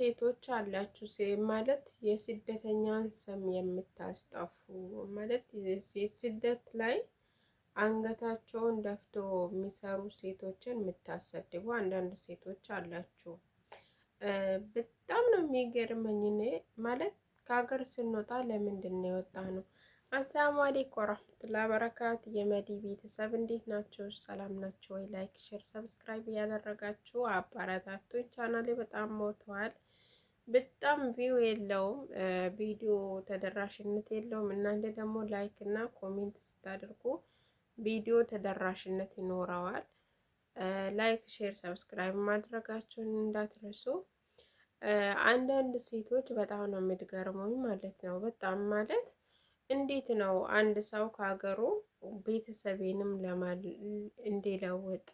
ሴቶች አላችሁ ማለት የስደተኛን ስም የምታስጠፉ ማለት ስደት ላይ አንገታቸውን ደፍቶ የሚሰሩ ሴቶችን የምታሰድቡ አንዳንድ ሴቶች አላችሁ። በጣም ነው የሚገርመኝ። እኔ ማለት ከሀገር ስንወጣ ለምንድን ነው የወጣ ነው? አሰላሙ አለይኩም ወራህመቱላሂ ወበረካቱ። የመዲ ቤተሰብ እንዴት ናቸው? ሰላም ናቸው ወይ? ላይክ፣ ሼር፣ ሰብስክራይብ እያደረጋችሁ አባላታቶች ቻናሌ በጣም ሞተዋል። በጣም ቪው የለውም፣ ቪዲዮ ተደራሽነት የለውም። እናንተ ደግሞ ላይክ እና ኮሜንት ስታደርጉ ቪዲዮ ተደራሽነት ይኖረዋል። ላይክ፣ ሼር፣ ሰብስክራይብ ማድረጋችሁን እንዳትረሱ። አንዳንድ ሴቶች በጣም ነው የምትገርሙኝ ማለት ነው። በጣም ማለት እንዴት ነው አንድ ሰው ከሀገሩ ቤተሰቤንም እንዲለውጥ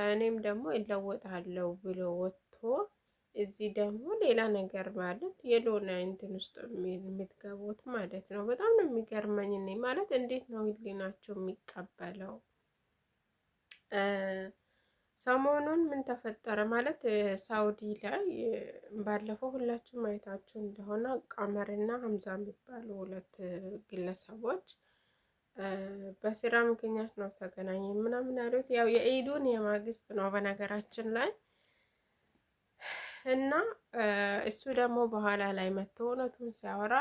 እኔም ደግሞ እለወጣለሁ ብሎ ወጥቶ እዚህ ደግሞ ሌላ ነገር ማለት የሎና እንትን ውስጥ የምትገቡት ማለት ነው። በጣም ነው የሚገርመኝ። እኔ ማለት እንዴት ነው ህሊናቸው የሚቀበለው? ሰሞኑን ምን ተፈጠረ ማለት ሳውዲ ላይ ባለፈው ሁላችሁም አይታችሁ እንደሆነ ቀመርና ሀምዛ የሚባሉ ሁለት ግለሰቦች በስራ ምክንያት ነው ተገናኘ ምናምን ያሉት። ያው የኢዱን የማግስት ነው በነገራችን ላይ እና እሱ ደግሞ በኋላ ላይ መጥቶ እውነቱን ሲያወራ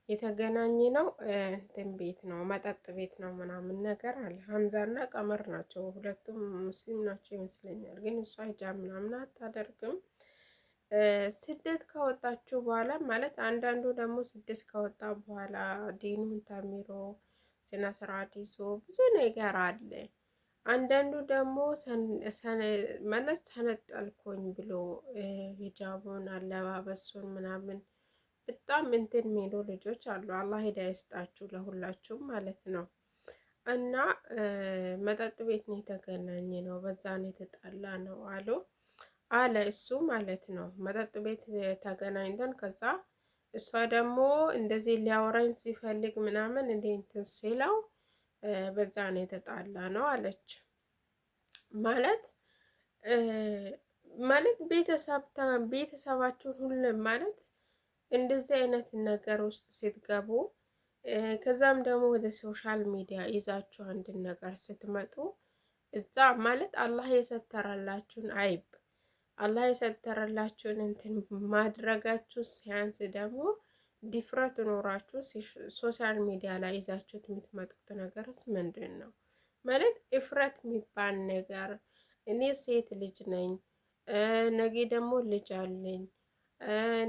የተገናኘ ነው እንትን ቤት ነው መጠጥ ቤት ነው ምናምን ነገር አለ። ሀምዛና ቀመር ናቸው፣ ሁለቱም ሙስሊም ናቸው ይመስለኛል። ግን እሷ ሂጃብ ምናምን አታደርግም። ስደት ከወጣችሁ በኋላ ማለት አንዳንዱ ደግሞ ስደት ከወጣ በኋላ ዲኑን ተምሮ ስነ ስርዓት ይዞ ብዙ ነገር አለ። አንዳንዱ ደግሞ ማለት ሰነጠልኩኝ ብሎ ሂጃቡን አለባበሱን ምናምን በጣም እንትን የሚሉ ልጆች አሉ። አላህ ሂዳያ ይስጣችሁ ለሁላችሁም ማለት ነው። እና መጠጥ ቤት ነው የተገናኘ ነው፣ በዛ ነው የተጣላ ነው አለ እሱ ማለት ነው። መጠጥ ቤት ተገናኝተን ከዛ እሷ ደግሞ እንደዚህ ሊያወራኝ ሲፈልግ ምናምን እንደ እንትን ሲለው በዛ ነው የተጣላ ነው አለች። ማለት ቤተሰባችሁን ሁሉም ማለት እንደዚህ አይነት ነገር ውስጥ ስትገቡ ከዛም ደግሞ ወደ ሶሻል ሚዲያ ይዛችሁ አንድን ነገር ስትመጡ እዛ ማለት አላህ የሰተረላችሁን አይብ አላህ የሰተረላችሁን እንትን ማድረጋችሁ ሲያንስ ደግሞ ዲፍረት ኖራችሁ ሶሻል ሚዲያ ላይ ይዛችሁት የምትመጡት ነገርስ ምንድን ነው? ማለት እፍረት የሚባል ነገር እኔ ሴት ልጅ ነኝ፣ ነገ ደግሞ ልጅ አለኝ፣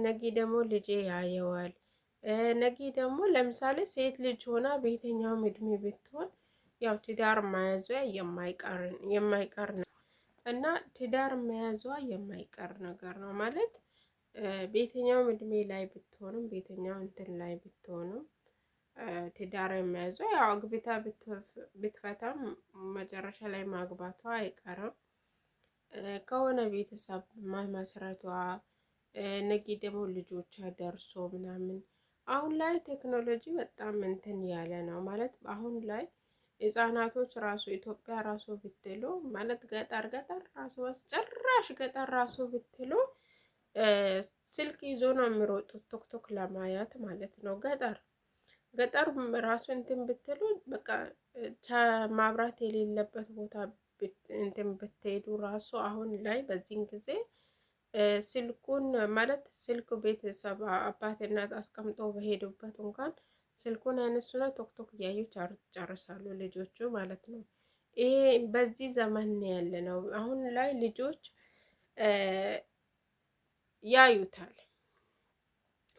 ነገ ደግሞ ልጄ ያየዋል። ነገ ደግሞ ለምሳሌ ሴት ልጅ ሆና በየትኛውም እድሜ ብትሆን ያው ትዳር መያዟ የማይቀር ነው እና ትዳር መያዟ የማይቀር ነገር ነው ማለት በየትኛውም እድሜ ላይ ብትሆንም በየትኛው እንትን ላይ ብትሆንም ትዳር መያዟ ያው አግብታ ብትፈታም መጨረሻ ላይ ማግባቷ አይቀርም። ከሆነ ቤተሰብ መመስረቷ ነገ ደግሞ ልጆቿ ደርሶ ምናምን አሁን ላይ ቴክኖሎጂ በጣም እንትን ያለ ነው ማለት አሁን ላይ ህጻናቶች ራሱ ኢትዮጵያ ራሱ ብትሉ ማለት ገጠር ራሱ ጭራሽ ገጠር ራሱ ብትሉ ስልክ ይዞ ነው የሚሮጡት ቶክቶክ ለማየት ማለት ነው። ገጠር ራሱ እንትን ብትሉ በቃ ማብራት የሌለበት ቦታ እንትን ብትሄዱ ራሱ አሁን ላይ በዚህን ጊዜ ስልኩን ማለት ስልክ ቤተሰብ አባት እናት አስቀምጠው በሄዱበት እንኳን ስልኩን ያነሱና ቶክቶክ እያዩ ጨርሳሉ ልጆቹ ማለት ነው። ይሄ በዚህ ዘመን ያለ ነው። አሁን ላይ ልጆች ያዩታል።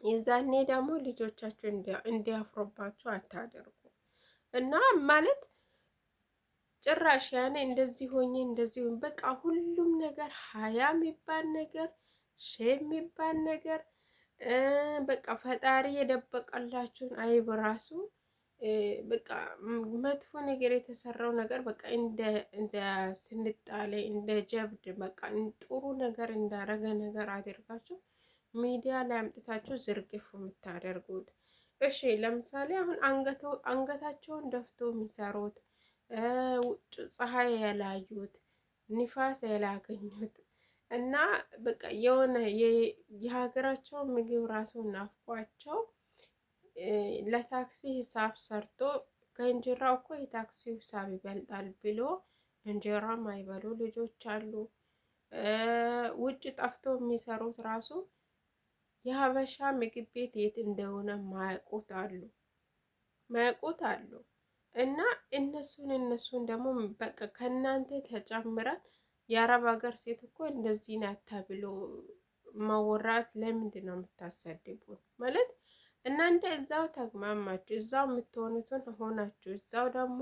የዛኔ ደግሞ ልጆቻችሁ እንዲያፍሩባችሁ አታደርጉ እና ማለት ጭራሽ ያኔ እንደዚህ ሆኜ እንደዚህ በቃ ሁሉም ነገር ሀያ የሚባል ነገር ሼም የሚባል ነገር በቃ ፈጣሪ የደበቀላችሁን አይብ ራሱ በቃ መጥፎ ነገር የተሰራው ነገር በቃ እንደ ስንጣሌ እንደ ጀብድ በቃ ጥሩ ነገር እንዳረገ ነገር አድርጋችሁ ሚዲያ ላይ አምጥታችሁ ዝርግፍ የምታደርጉት። እሺ ለምሳሌ አሁን አንገታቸውን ደፍቶ የሚሰሩት ፀሐይ ያላዩት ንፋስ ያላገኙት እና በቃ የሆነ የሀገራቸው ምግብ ራሱ ናፍቋቸው ለታክሲ ሂሳብ ሰርቶ ከእንጀራው እኮ የታክሲው ሂሳብ ይበልጣል ብሎ እንጀራ ማይበሉ ልጆች አሉ። ውጭ ጠፍቶ የሚሰሩት ራሱ የሀበሻ ምግብ ቤት የት እንደሆነ ማያውቁት አሉ። እና እነሱን ደግሞ በቃ ከእናንተ ተጨምረን የአረብ ሀገር ሴት እኮ እንደዚህ ናት ተብሎ ማወራት ለምንድን ነው የምታሰድቡን? ማለት እናንተ እዛው ተግማማችሁ እዛው የምትሆኑትን ሆናችሁ እዛው ደግሞ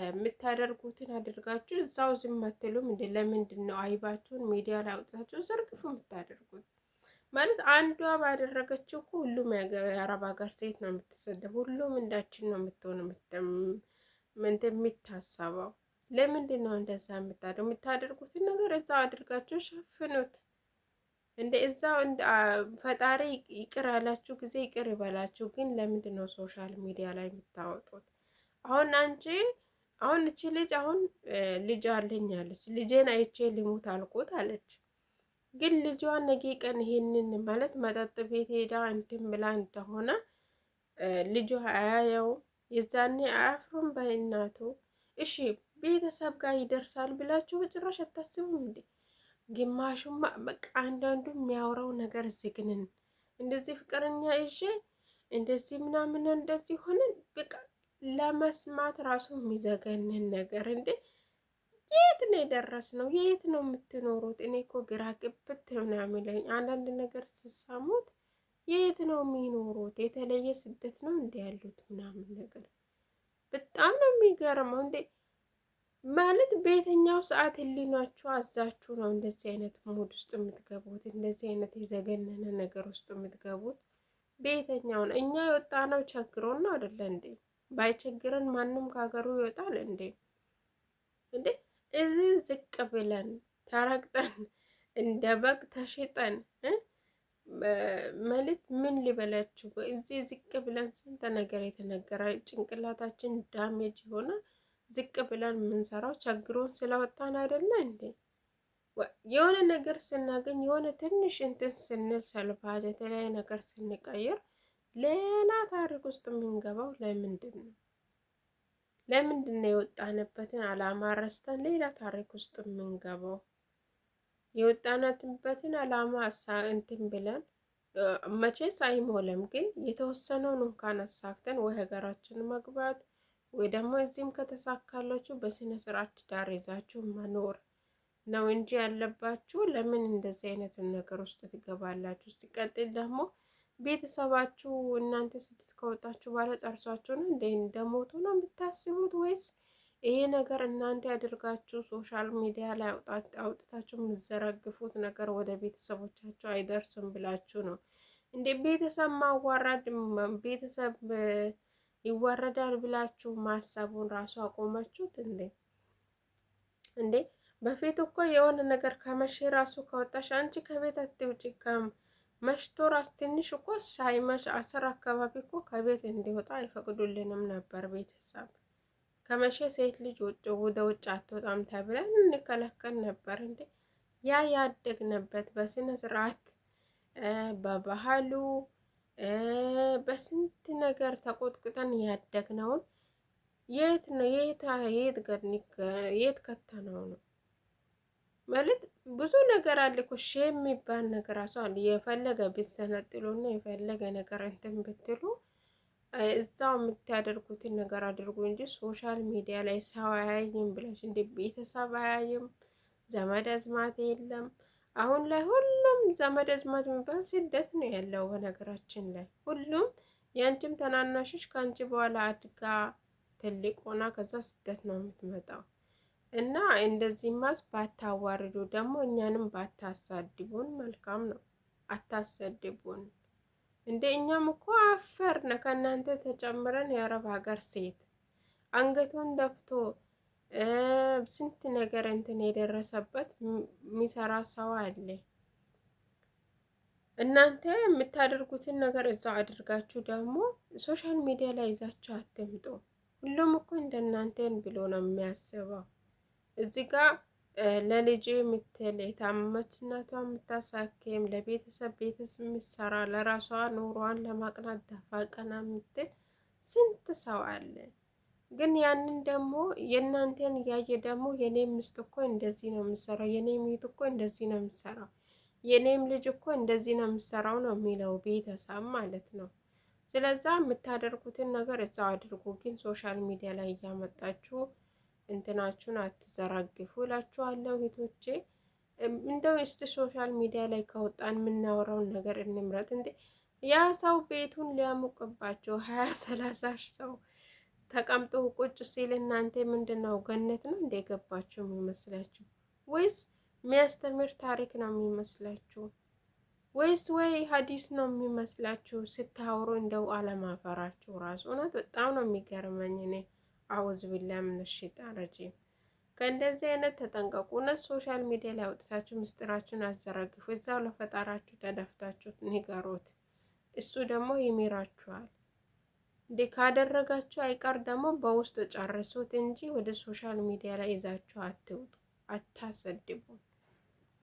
የምታደርጉትን አድርጋችሁ እዛው ዝም አትሉም እንዴ? ለምንድን ነው አይባችሁን ሚዲያ ላይ አውጥታችሁ ዘርግፉ የምታደርጉት? ማለት አንዷ ባደረገችው እኮ ሁሉም የአረብ ሀገር ሴት ነው የምትሰደብ። ሁሉም እንዳችን ነው የሚታሰበው። ለምንድን ነው እንደዛ የምታደርጉትን ነገር እዛው አድርጋችሁ ሸፍኑት እንደ እዛው ፈጣሪ ይቅር ያላችሁ ጊዜ ይቅር ይበላችሁ። ግን ለምንድን ነው ሶሻል ሚዲያ ላይ የምታወጡት? አሁን እቺ ልጅ ልጅ አለኝ አለች። ልጄን አይቼ ልሙት አልኩት አለች። ግን ልጇን ነገ ቀን ይሄንን ማለት መጠጥ ቤት ሄዳ እንትን ብላ እንደሆነ ልጇ አያየው የዛኔ አያፍሩም በእናቱ። እሺ ቤተሰብ ጋር ይደርሳል ብላችሁ በጭራሽ አታስቡም እንዴ? ግማሹማ በቃ አንዳንዱ የሚያወራው ነገር ዝግንን እንደዚህ ፍቅረኛ ይዤ እንደዚህ ምናምን እንደዚህ ሆነን በቃ ለመስማት ራሱ የሚዘገንን ነገር እንዴ! የት ነው የደረስነው? የት ነው የምትኖሩት? እኔ እኮ ግራ ግብት ምናምን ለኝ አንዳንድ ነገር ስሰሙት የት ነው የሚኖሩት? የተለየ ስደት ነው እንዲ ያሉት ምናምን ነገር በጣም ነው የሚገርመው እንዴ! ማለት በየትኛው ሰዓት ህሊናችሁ አዛችሁ ነው እንደዚህ አይነት ሙድ ውስጥ የምትገቡት? እንደዚህ አይነት የዘገነነ ነገር ውስጥ የምትገቡት በየትኛው ነው? እኛ የወጣነው ቸግሮን ነው አይደለ እንዴ? ባይቸግረን ማንም ከሀገሩ ይወጣል እንዴ? እንዴ እዚህ ዝቅ ብለን ተረግጠን እንደ በግ ተሽጠን ማለት ምን ሊበላችሁ? እዚህ ዝቅ ብለን ስንት ነገር የተነገረ ጭንቅላታችን ዳሜጅ የሆነ ዝቅ ብለን የምንሰራው ቸግሮን ስለወጣን አይደለ እንዴ? የሆነ ነገር ስናገኝ የሆነ ትንሽ እንትን ስንል ሰልፋጅ የተለያየ ነገር ስንቀይር ሌላ ታሪክ ውስጥ የምንገባው ለምንድን ነው? ለምንድን ነው የወጣንበትን አላማ ረስተን ሌላ ታሪክ ውስጥ የምንገባው? የወጣንበትን አላማ እንትን ብለን መቼስ አይሞላም፣ ግን የተወሰነውን እንኳን አሳክተን ወይ ሀገራችን መግባት ወይ ደግሞ እዚህም ከተሳካላችሁ በስነ ስርዓት ዳር ይዛችሁ መኖር ነው እንጂ ያለባችሁ። ለምን እንደዚህ አይነትን ነገር ውስጥ ትገባላችሁ? ሲቀጥል ደግሞ ቤተሰባችሁ እናንተ ስደት ከወጣችሁ በኋላ ጨርሷችሁ ነው እንደ እንደሞቱ ነው የምታስቡት? ወይስ ይሄ ነገር እናንተ ያደርጋችሁ ሶሻል ሚዲያ ላይ አውጥታችሁ የምዘረግፉት ነገር ወደ ቤተሰቦቻችሁ አይደርስም ብላችሁ ነው እንዴ? ቤተሰብ ማዋረድ ቤተሰብ ይዋረዳል ብላችሁ ማሰቡን ራሱ አቆማችሁት እንዴ? እንዴ በፊት እኮ የሆነ ነገር ከመቼ ራሱ ከወጣሽ አንቺ ከቤት አትውጪ መሽቶ ራስ ትንሽ እኮ ሳይመሽ 10 አካባቢ እኮ ከቤት እንዲወጣ አይፈቅዱልንም ነበር ቤተሰብ። ከመቼ ሴት ልጅ ወደ ውጭ አትወጣም ተብለን እንከለከል ነበር እንዴ? ያ ያደግንበት በስነ ስርዓት በባህሉ በስንት ነገር ተቆጥቅጠን ያደግነውን የት ነው የት ከተነው ነው ማለት? ብዙ ነገር አለ እኮ ሼም የሚባል ነገር አለ። የፈለገ ቢሰነጥሉና የፈለገ ነገር እንትን ብትሉ እዛው የምታደርጉትን ነገር አድርጉ እንጂ ሶሻል ሚዲያ ላይ ሰው አያይም ብለሽ እንደ ቤተሰብ አያይም፣ ዘመድ አዝማት የለም። አሁን ላይ ሁሉም ዘመድ አዝማት የሚባል ስደት ነው ያለው። በነገራችን ላይ ሁሉም የአንቺም ተናናሾች ከአንቺ በኋላ አድጋ ትልቅ ሆና ከዛ ስደት ነው የምትመጣው። እና እንደዚህ ማስ ባታዋርዱ ደግሞ እኛንም ባታሳድቡን መልካም ነው። አታሰድቡን እንደ እኛም እኮ አፈርነ ከእናንተ ተጨምረን የአረብ ሀገር ሴት አንገቱን ደፍቶ ስንት ነገር እንትን የደረሰበት የሚሰራ ሰው አለ። እናንተ የምታደርጉትን ነገር እዛ አድርጋችሁ ደግሞ ሶሻል ሚዲያ ላይ ይዛችሁ አትምጡ። ሁሉም እኮ እንደናንተን ብሎ ነው የሚያስበው። እዚህ ጋር ለልጅ የምትል የታመመች እናቷ የምታሳክም ለቤተሰብ የምትሰራ ለራሷ ኑሯን ለማቅናት ደፋ ቀና የምትል ስንት ሰው አለ። ግን ያንን ደግሞ የእናንተን እያየ ደግሞ የኔ ምስት እኮ እንደዚህ ነው የምሰራው፣ የኔ ሚት እኮ እንደዚህ ነው የምሰራው፣ የኔም ልጅ እኮ እንደዚህ ነው የምሰራው ነው የሚለው ቤተሰብ ማለት ነው። ስለዛ የምታደርጉትን ነገር እዛው አድርጉ። ግን ሶሻል ሚዲያ ላይ እያመጣችሁ እንትናችሁን አትዘራግፉ እላችኋለሁ እህቶቼ። እንደው እስቲ ሶሻል ሚዲያ ላይ ከወጣን የምናወራውን ነገር እንምረጥ እንዴ። ያ ሰው ቤቱን ሊያሙቅባቸው 20-30 ሰው ተቀምጦ ቁጭ ሲል እናንተ ምንድን ነው ገነት ነው እንደ ገባችሁ የሚመስላችሁ? ወይስ የሚያስተምር ታሪክ ነው የሚመስላችሁ? ወይስ ወይ ሀዲስ ነው የሚመስላችሁ? ስታወሩ እንደው አለማፈራችሁ ራሱ እውነት በጣም ነው የሚገርመኝ። እኔ አውዝ ቢላ ምን ሸይጣን ረጂም። ከእንደዚህ አይነት ተጠንቀቁ። እውነት ሶሻል ሚዲያ ላይ አውጥታችሁ ምስጢራችሁን አዘረግፉ። እዛው ለፈጣራችሁ ተደፍታችሁ ንገሩት፣ እሱ ደግሞ ይሚራችኋል። እንዴ ካደረጋችሁ አይቀር ደግሞ በውስጥ ጨርሱት እንጂ ወደ ሶሻል ሚዲያ ላይ ይዛችሁ አትውጡ፣ አታሰድቡ።